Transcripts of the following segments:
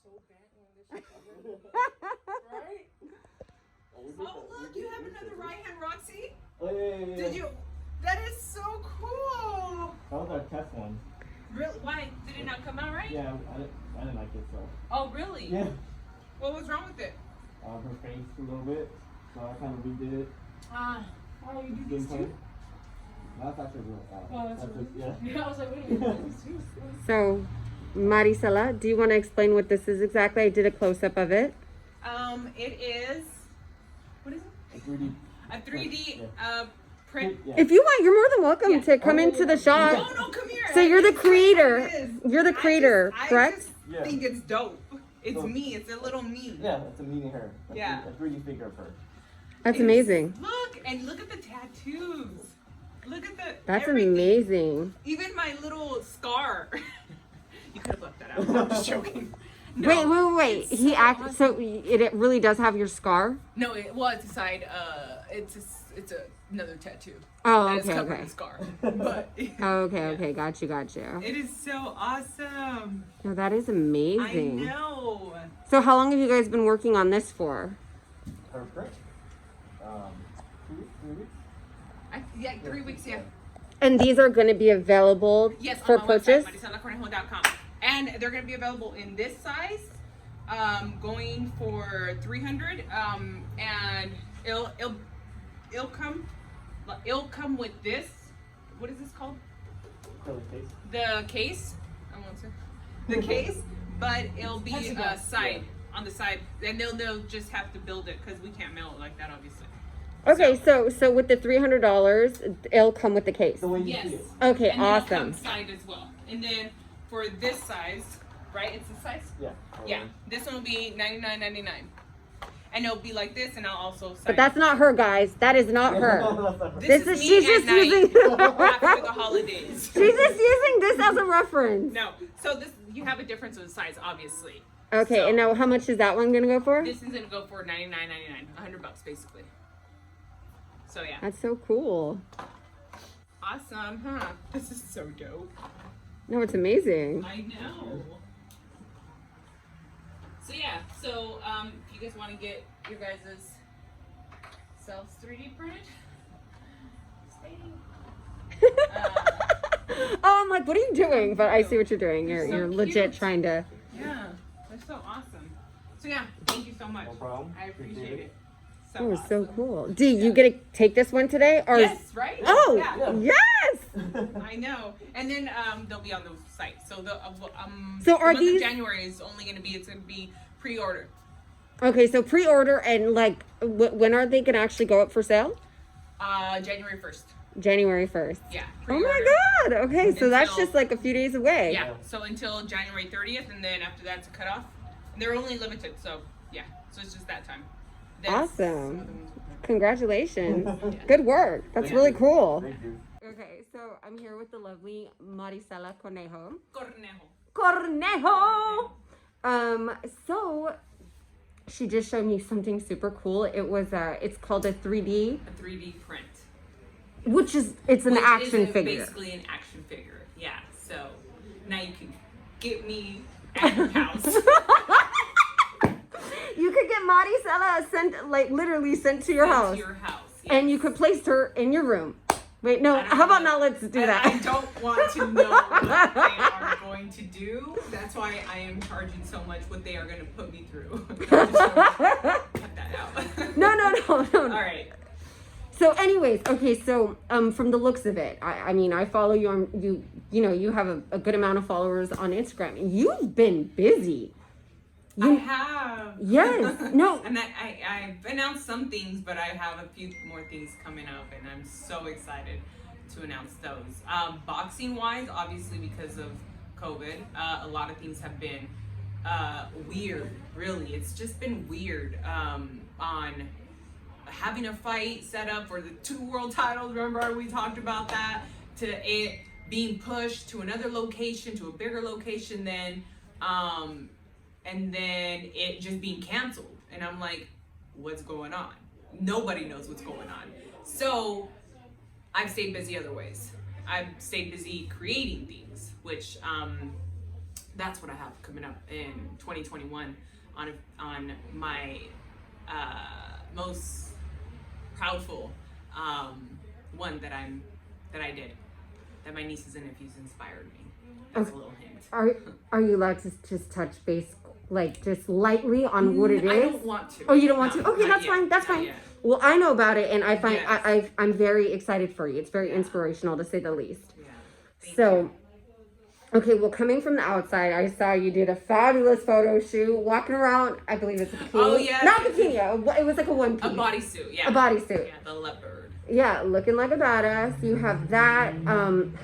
so bent when this shit right? Oh, look, you have another right hand, Roxy. Oh, yeah. Did you? That is so cool. That was our test one. Really? Why? Did it not come out right? Yeah, I didn't like it, so. Oh, really? Yeah. What was wrong with it? Her face a little bit, so I kind of redid it. Oh, you do these too? That's actually real. Oh, that's really? Yeah, I was like, wait a minute. So, Maricela, do you want to explain what this is exactly? I did a close-up of it. It is, what is it? A 3D. A 3D print. Yeah. If you want, you're more than welcome to come into the shop. No, come here. So you're the creator. It is. You're the creator, correct? I think it's dope. It's me. It's a little me. Yeah, it's a mini her. Yeah. A 3D figure of her. That's amazing. Look at the tattoos. Look at the. That's everything. amazing. Even my little scar. You could have left that out. I'm just joking. No, Wait. He awesome. so it really does have your scar? No, it's a side. It's another tattoo. Oh, That is okay, covered okay. in scar. But Okay, got you. it is so awesome. No, that is I amazing. know. So how long have you guys been working on this for? Her print? 3 weeks? 3 weeks. Yeah. And these are going to be available Yes, for on my purchase? website, maricelacornejo.com. And they're going to be available in this size, going for $300. And it'll come with this. What is this called? The case. I won't say the case, but it'll be on the side, and they'll just have to build it because we can't mail it like that, obviously. Okay, so with the $300, it'll come with the case. The way you Yes. see it. Okay, And then it'll awesome. come side as well. And then for this size, right? It's the size. Yeah. Yeah. This one will be $99.99, and it'll be like this, and I'll also. But that's not her, guys. That is not her. This is me she's at just night using. after the holidays. She's just using this as a reference. No, so this you have a difference of the size, obviously. Okay, So, and now how much is that one gonna go for? This is gonna go for $99.99, $100 basically. So yeah. That's so cool. Awesome, huh? This is so dope. No, it's amazing. I know. So yeah, so if you guys want to get your guys' selves 3D printed, Oh, I'm like, what are you doing? But I see what you're doing. You're so You're legit cute. trying to. yeah, they're so awesome. So yeah, thank you so much. No problem. I appreciate it. Oh, awesome. so cool. Do you get to take this one today? Or Yes, right? Oh, Yeah. yes. I know. And then they'll be on the site. So So are the month these- of January is only going to be pre-order. Okay, so pre-order and like, when are they gonna actually go up for sale? January 1st. January 1st. Yeah. Oh Pre-order. my God. Okay, so that's Until- just like a few days away. Yeah. So until January 30th, and then after that's a cutoff. And they're only limited, so yeah. So it's just that time. Then some Awesome. other ones will come. Congratulations. Yeah. Good work. That's Yeah. really cool. Thank you. Okay, so I'm here with the lovely Maricela Cornejo. Cornejo. So she just showed me something super cool. It was it's called a 3D, A 3D print. which is it's an Which action is figure. basically an action figure. Yeah. So now you can get me at your house. You could get Maricela literally sent to your house, To your house. and you could place her in your room. Wait, no. I don't How about know. not? Let's do that. I don't want to know what they are going to do. That's why I am charging so much what they are going to put me through. Cut that out. No. All right. So, anyways, okay. So, from the looks of it, I mean, I follow you on you have a good amount of followers on Instagram. You've been busy. I have. Yes. No. And I've announced some things, but I have a few more things coming up, and I'm so excited to announce those. Boxing wise, obviously because of COVID, a lot of things have been weird. Really, it's just been weird on having a fight set up for the 2 world titles. Remember we talked about that, to it being pushed to another location, to a bigger location then. And then it just being canceled. And I'm like, what's going on? Nobody knows what's going on. So I've stayed busy other ways. I've stayed busy creating things, which that's what I have coming up in 2021 on my most proudful one that I did, that my nieces and nephews inspired me. That's a little hint. Are you allowed to just touch base, like just lightly on what it is? I don't want to. Oh, you don't want to? Okay, not that's yet. fine. That's Not fine. yet. Well, I know about it, and I find Yes. I'm very excited for you. It's very inspirational, to say the least. Yeah. Thank So, you. okay, well, coming from the outside, I saw you did a fabulous photo shoot, walking around. I believe it's a bikini. Oh, yeah. Not bikini. It was like a one piece. A bodysuit, yeah. A bodysuit. Yeah, the leopard. Yeah, looking like a badass. You have that.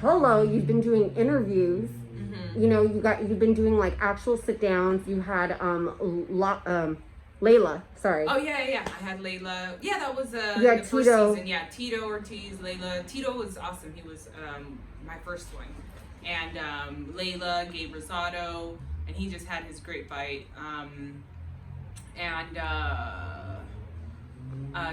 Hello, you've been doing interviews. Mm-hmm. You know, you've been doing like actual sit downs. You had Layla. Sorry. Oh yeah. I had Layla. Yeah, that was Yeah, the first Tito. season. Yeah, Tito Ortiz, Layla. Tito was awesome. He was my first one, and Layla, Gabe Rosado, and he just had his great fight. And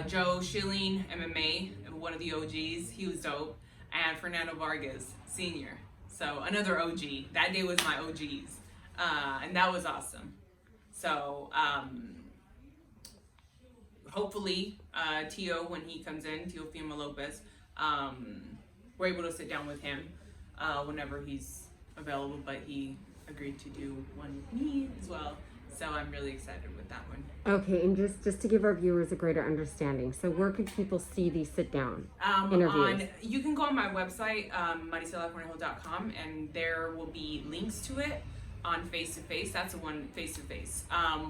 Joe Schilling, MMA, one of the OGs. He was dope, and Fernando Vargas, Senior. So another OG. That day was my OGs, and that was awesome. So. Hopefully, Tio, when he comes in, Teofimo Lopez, we're able to sit down with him whenever he's available, but he agreed to do one with me as well. So I'm really excited with that one. Okay, and just to give our viewers a greater understanding, so where could people see these sit down interviews? You can go on my website, maricelacornejo.com, and there will be links to it on Face-to-Face. That's the one, Face-to-Face.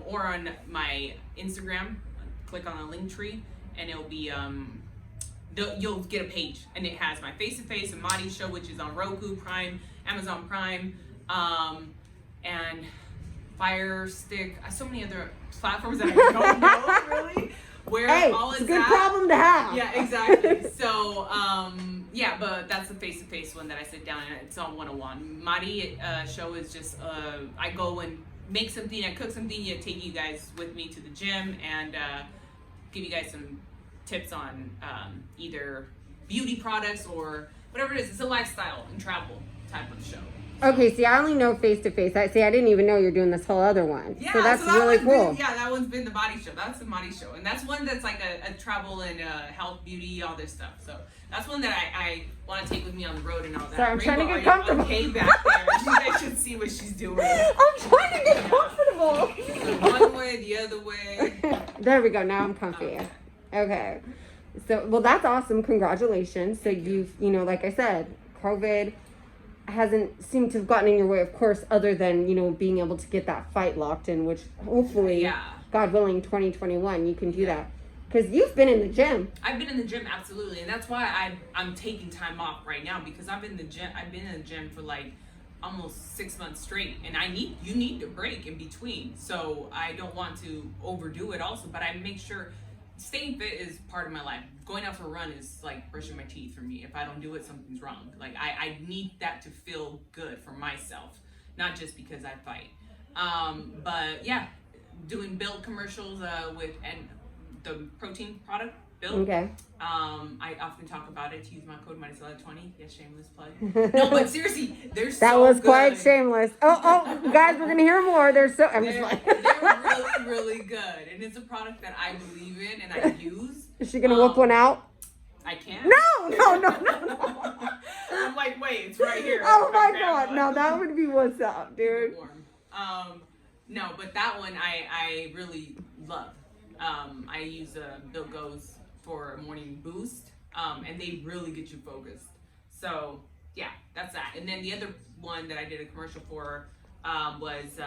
Or on my Instagram. Click on the link tree, and it'll be you'll get a page, and it has my Face-to-Face and Madi show, which is on Roku, Prime, Amazon Prime, and Fire Stick. So many other platforms that I don't know really where all is it's a good at. problem to have. Yeah, exactly. So yeah, but that's the Face-to-Face one that I sit down and it's on 101. Madi show is just I go and make something, I cook something, you take you guys with me to the gym and give you guys some tips on either beauty products or whatever it is. It's a lifestyle and travel type of show. Okay, see, I only know Face-to-Face. I didn't even know you're doing this whole other one. Yeah, so that's that really one's cool. That one's been the body show. That's the body show. And that's one that's like a travel and health, beauty, all this stuff. So that's one that I want to take with me on the road and all that. Sorry, I'm trying to get are you comfortable. okay back there? You guys should see what she's doing. I'm trying to get comfortable. One way, the other way. There we go. Now I'm comfy. Okay. So, well, that's awesome. Congratulations. So you've, like I said, COVID hasn't seemed to have gotten in your way, of course, other than, being able to get that fight locked in, which hopefully, God willing, 2021, you can do that. Because you've been in the gym. I've been in the gym, absolutely. And that's why I'm taking time off right now, because I've been in the gym for like almost 6 months straight. And you need to break in between. So I don't want to overdo it also, but I make sure staying fit is part of my life. Going out for a run is like brushing my teeth for me. If I don't do it, something's wrong. Like I need that to feel good for myself, not just because I fight. But yeah, doing build commercials and the protein product build. Okay. I often talk about it to use my code Maricela20. Yes, shameless plug. No, but seriously, they're so That was good. quite shameless. Oh, guys, we're gonna hear more. They're really, really good, and it's a product that I believe in and I use. Is she gonna whip one out? I can't. No. I'm like, wait, it's right here. Oh my Grandma. God, no, that would be what's up, dude. No, but that one I really love. I use Built Goes for a morning boost, and they really get you focused. So yeah, that's that. And then the other one that I did a commercial for was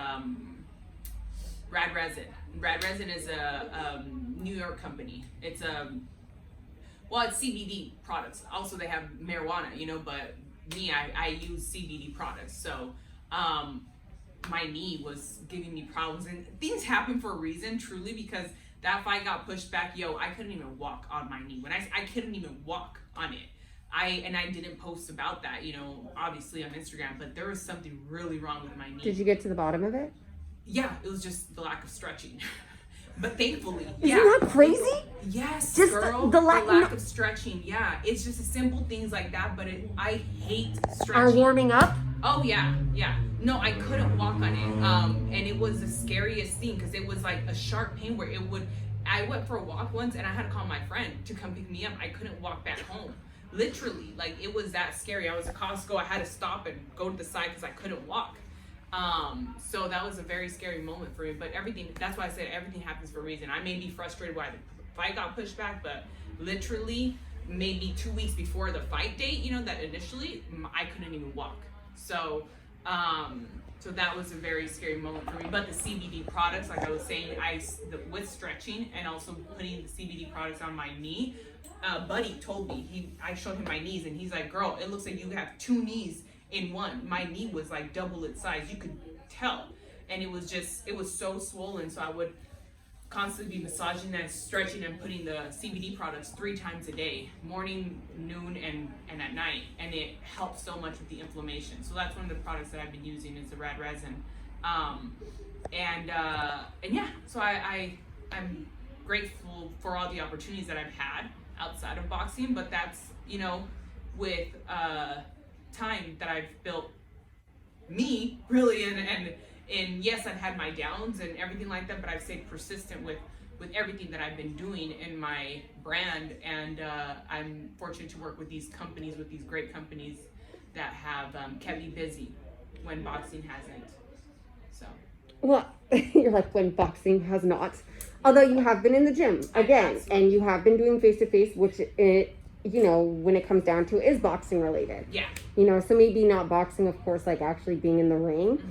Rad Resin. Rad Resin is a New York company. It's it's CBD products. Also, they have marijuana, but me, I use CBD products. So my knee was giving me problems, and things happen for a reason, truly, because that fight got pushed back. I couldn't even walk on my knee. When I couldn't even walk on it. I didn't post about that, obviously on Instagram, but there was something really wrong with my knee. Did you get to the bottom of it? Yeah, it was just the lack of stretching. But thankfully, Isn't that crazy? Yes, Just girl. the lack of stretching. Yeah, it's just simple things like that. But I hate stretching. Are warming up? Oh yeah. No, I couldn't walk on it. And it was the scariest thing because it was like a sharp pain where it would. I went for a walk once and I had to call my friend to come pick me up. I couldn't walk back home. Literally, like it was that scary. I was at Costco. I had to stop and go to the side because I couldn't walk. So that was a very scary moment for me. But everything. That's why I said everything happens for a reason. I may be frustrated why the fight got pushed back, but literally maybe 2 weeks before the fight date, that initially I couldn't even walk. So that was a very scary moment for me. But the CBD products, like I was saying, with stretching and also putting the CBD products on my knee, Buddy told me, I showed him my knees and he's like, girl, it looks like you have 2 knees in one. My knee was like double its size. You could tell. And it was so swollen. So I would constantly be massaging and stretching and putting the CBD products 3 times a day, morning, noon, and at night, and it helps so much with the inflammation. So that's one of the products that I've been using is the rad resin, and yeah. So I'm grateful for all the opportunities that I've had outside of boxing, but that's with time that I've built me really, and yes, I've had my downs and everything like that, but I've stayed persistent with everything that I've been doing in my brand. And I'm fortunate to work with these companies, with these great companies that have kept me busy when boxing hasn't. So. Well, you're like, when boxing has not. Although you have been in the gym again, and you have been doing face-to-face, which when it comes down to it, is boxing related. Yeah. So maybe not boxing, of course, like actually being in the ring.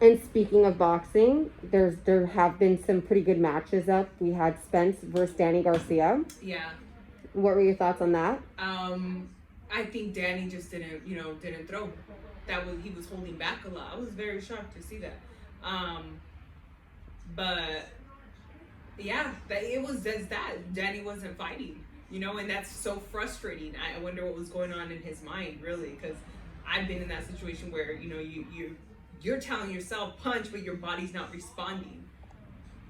And speaking of boxing, there have been some pretty good matches up. We had Spence versus Danny Garcia. Yeah. What were your thoughts on that? I think Danny just didn't throw. He was holding back a lot. I was very shocked to see that. But yeah, it was just that Danny wasn't fighting, and that's so frustrating. I wonder what was going on in his mind, really, because I've been in that situation where you're telling yourself punch, but your body's not responding.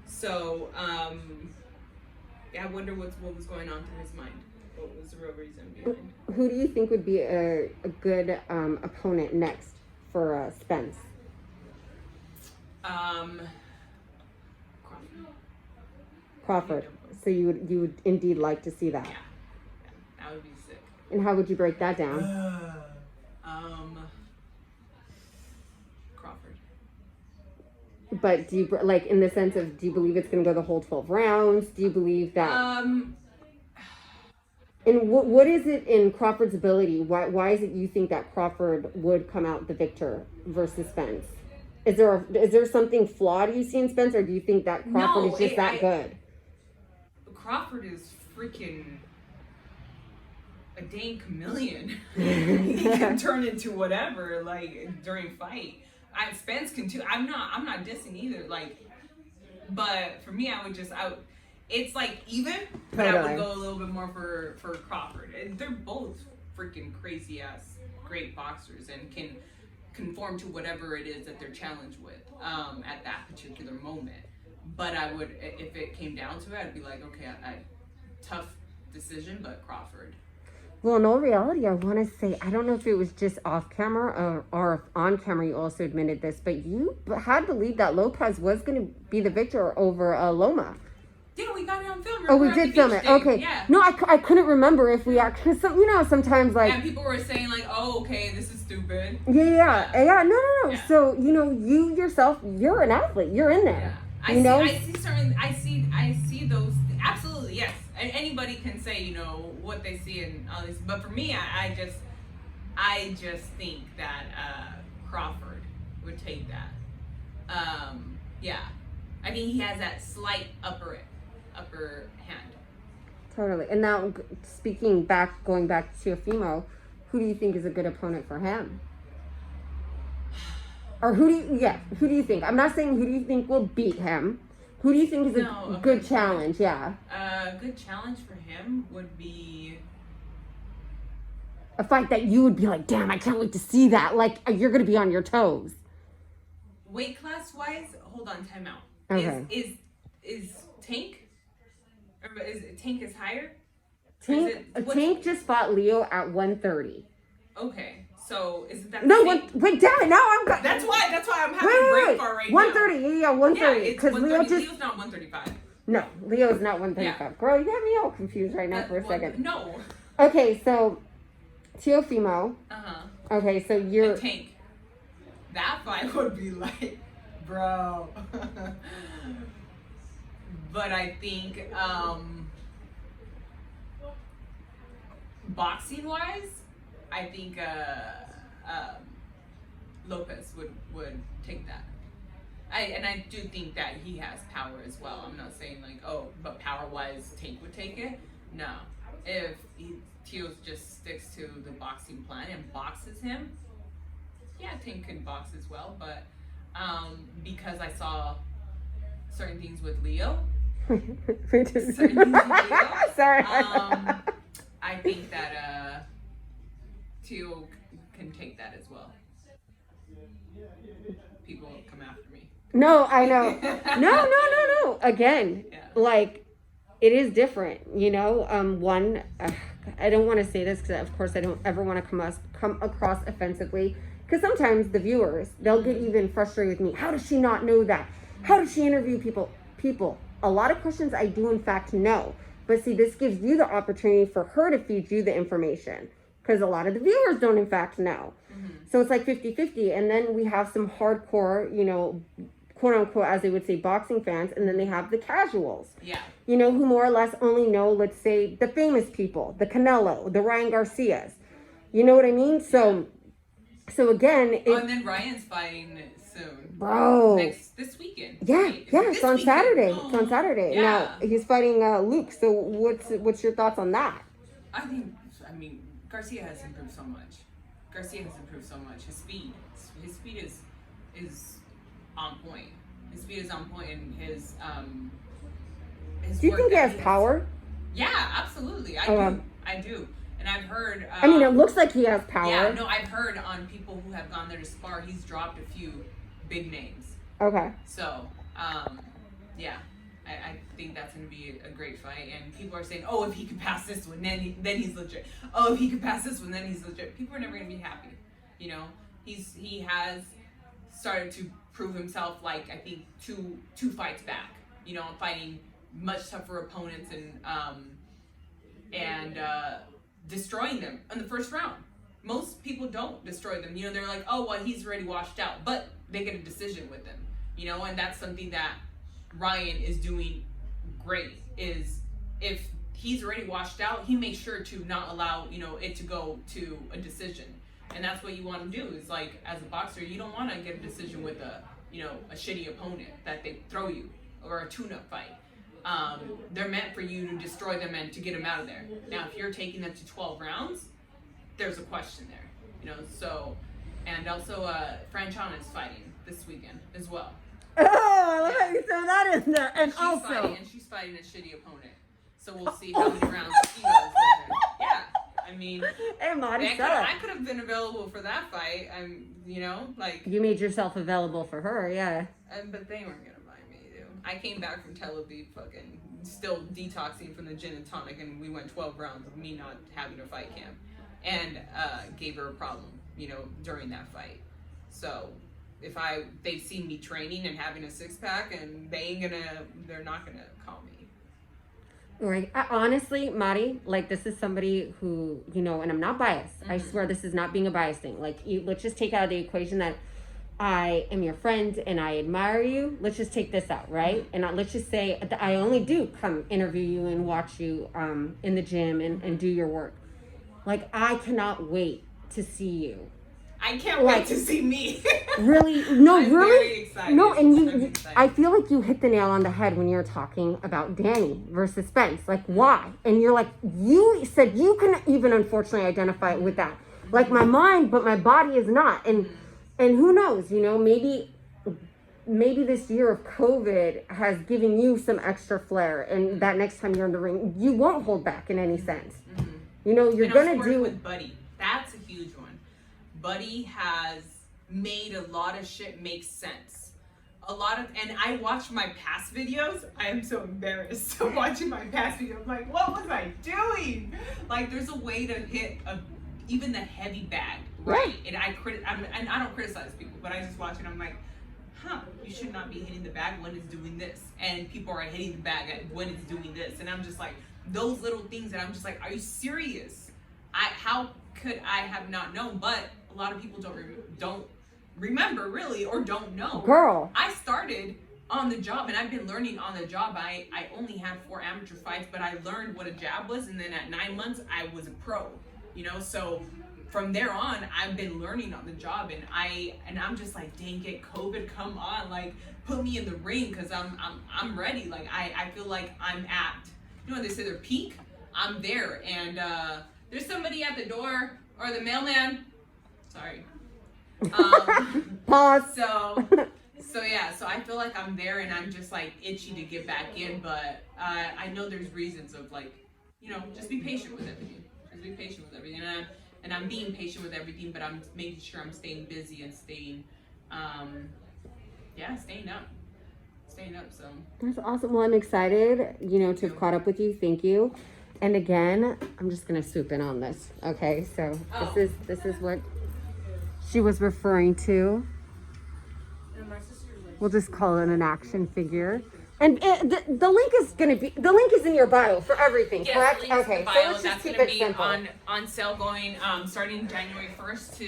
So I wonder what was going on through his mind. What was the real reason behind? Who do you think would be a good opponent next for Spence? Crawford. So you would indeed like to see that. Yeah, that would be sick. And how would you break that down? Crawford. But do you in the sense of, do you believe it's going to go the whole 12 rounds? Do you believe that? And what is it in Crawford's ability? Why is it you think that Crawford would come out the victor versus Spence? Is there something flawed you see in Spence, or do you think that Crawford is just that good? Crawford is freaking a dang chameleon. He can turn into whatever, during fight. Spence can too. I'm not dissing either. But for me, it's even, but I would go a little bit more for Crawford. And they're both freaking crazy ass great boxers and can conform to whatever it is that they're challenged with at that particular moment. But I would, if it came down to it, I'd be like, okay, tough decision, but Crawford. Well, in all reality, I want to say, I don't know if it was just off camera or if on camera you also admitted this, but you had believed that Lopez was going to be the victor over Loma. Yeah, we got it on film. Oh, we did film it. Okay. Yeah. No, I couldn't remember if we actually, sometimes and people were saying oh, okay, this is stupid. Yeah. No. Yeah. So, you yourself, you're an athlete. You're in there. Yeah. I see those. Absolutely, yes. And anybody can say, what they see and all this. But for me, I just think that Crawford would take that. Yeah. I mean, he has that slight upper hand. Totally. And now, going back to Teofimo, who do you think is a good opponent for him? Or who do you think? I'm not saying who do you think will beat him. Who do you think is a good challenge? Yeah. A good challenge for him would be a fight that you would be like, damn, I can't wait to see that. You're going to be on your toes. Weight class wise, hold on, time out. Okay. Is Tank? Or Tank is higher? Tank just fought Leo at 130. Okay. So isn't that No, the same? wait, damn it! Now I'm. That's why I'm having a brain fart right 130, now. yeah, 130. It's Because Leo 130. just. Leo's not 135. No, Leo's not 135. Yeah. Girl, you got me all confused right now for a second. No. Okay, so Teofimo. Okay, so you're. And Tank. That fight would be like, bro. But I think boxing wise, I think Lopez would take that. I do think that he has power as well. I'm not saying like, oh, but power wise Tank would take it. No. If Teo just sticks to the boxing plan and boxes him, yeah, Tank can box as well. But because I saw certain things with Leo, Sorry. I think that Teo can take that as well. People will come after me. No, I know. No. Again, Yeah. like, it is different, you know? I don't want to say this because, of course, I don't ever want to come across offensively. Because sometimes the viewers, they'll get even frustrated with me. How does she not know that? How does she interview people? A lot of questions I do, in fact, know. But see, this gives you the opportunity for her to feed you the information. Because a lot of the viewers don't, in fact, know. So it's like 50-50. And then we have some hardcore, you know, quote unquote, as they would say, boxing fans. And then they have the casuals. Yeah. You know, who more or less only know, let's say, the famous people. The Canelo, the Ryan Garcias. You know what I mean? So again... and then Ryan's fighting soon. Bro. This weekend. Yeah, right? it's on Saturday. It's on Saturday. Yeah. Now, he's fighting Luke. So what's your thoughts on that? I mean, Garcia has improved so much. His speed is on point. His speed is on point, and his Do you think he has power? Yeah, absolutely. I do. And I've heard. I mean, it looks like he has power. Yeah, no, I've heard on people who have gone there to spar, he's dropped a few big names. Okay. So, yeah, I think that's going to be a great fight. And people are saying, oh, if he can pass this one, then he's legit. Oh, if he can pass this one, then he's legit. People are never going to be happy. You know, he has started to prove himself, like, I think two fights back. You know, fighting much tougher opponents and destroying them in the first round. Most people don't destroy them. You know, they're like, oh, well, he's already washed out. But they get a decision with them. You know, and that's something that Ryan is doing great, is if he's already washed out, he makes sure to not allow, you know, it to go to a decision. And that's what you want to do, is like, as a boxer, you don't want to get a decision with a shitty opponent that they throw you, or a tune-up fight. They're meant for you to destroy them and to get them out of there. Now, if you're taking them to 12 rounds, there's a question there, you know. So, and also, Franchon is fighting this weekend as well. Oh, I love how you throw that in there. And she's fighting a shitty opponent. So we'll see how many rounds she goes with her. Yeah, I mean, hey, I could have been available for that fight. You know, like, you made yourself available for her, yeah. But they weren't gonna buy me, dude. I came back from Tel Aviv, fucking still detoxing from the gin and tonic, and we went 12 rounds of me not having a fight camp, and gave her a problem, you know, during that fight. So if they've seen me training and having a six-pack, and they're not gonna call me. Right. Honestly, Mari, like, this is somebody who, you know, and I'm not biased. I swear this is not being a biased thing. Like, let's just take out of the equation that I am your friend and I admire you. Let's just take this out, right? And let's just say that I only do come interview you and watch you in the gym and do your work. Like, I cannot wait to see you. I can't wait to see me. Really? No, I'm really? very excited. No, and I'm excited. I feel like you hit the nail on the head when you're talking about Danny versus Spence. Like, why? And you're like, you said you can even unfortunately identify with that. Like, my mind, but my body is not. And who knows, you know, maybe this year of COVID has given you some extra flair, and that next time you're in the ring, you won't hold back in any sense. Mm-hmm. You know, you're going to do with Buddy. That's a huge one. Buddy has made a lot of shit make sense. And I watch my past videos. I am so embarrassed watching my past videos. I'm like, what was I doing? Like, there's a way to hit even the heavy bag right? And and I don't criticize people, but I just watch it. I'm like, you should not be hitting the bag when it's doing this, and people are hitting the bag when it's doing this, and I'm just like, those little things, and I'm just like, are you serious? How could I have not known? But a lot of people don't remember really, or don't know. Girl, I started on the job, and I've been learning on the job. I only had 4 amateur fights, but I learned what a jab was, and then at 9 months I was a pro, you know. So from there on, I've been learning on the job, and I'm just like, dang it, COVID, come on, like put me in the ring, because I'm ready. Like I feel like I'm at, you know, when they say their peak, I'm there. And there's somebody at the door, or the mailman. Sorry. Pause. So yeah, so I feel like I'm there, and I'm just like itchy to get back in, but I know there's reasons of, like, you know, just be patient with everything. Just be patient with everything. And I'm being patient with everything, but I'm making sure I'm staying busy and staying up. So That's awesome. Well, I'm excited, you know, to have caught up with you. Thank you. And again, I'm just gonna swoop in on this. Okay, so this is what she was referring to. We'll just call it an action figure. And the link is in your bio for everything, yes, correct? The link's in Okay, the bio. so let's just That's keep gonna it be simple. on sale going starting January 1st to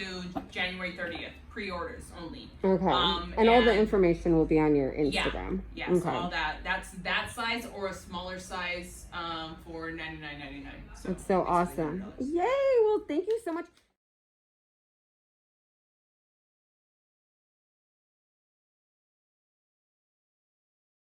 January 30th. Pre-orders only. Okay. And all the information will be on your Instagram. Yeah, okay. so all that's that size or a smaller size for $99.99. That's so awesome. Yay! Well, thank you so much.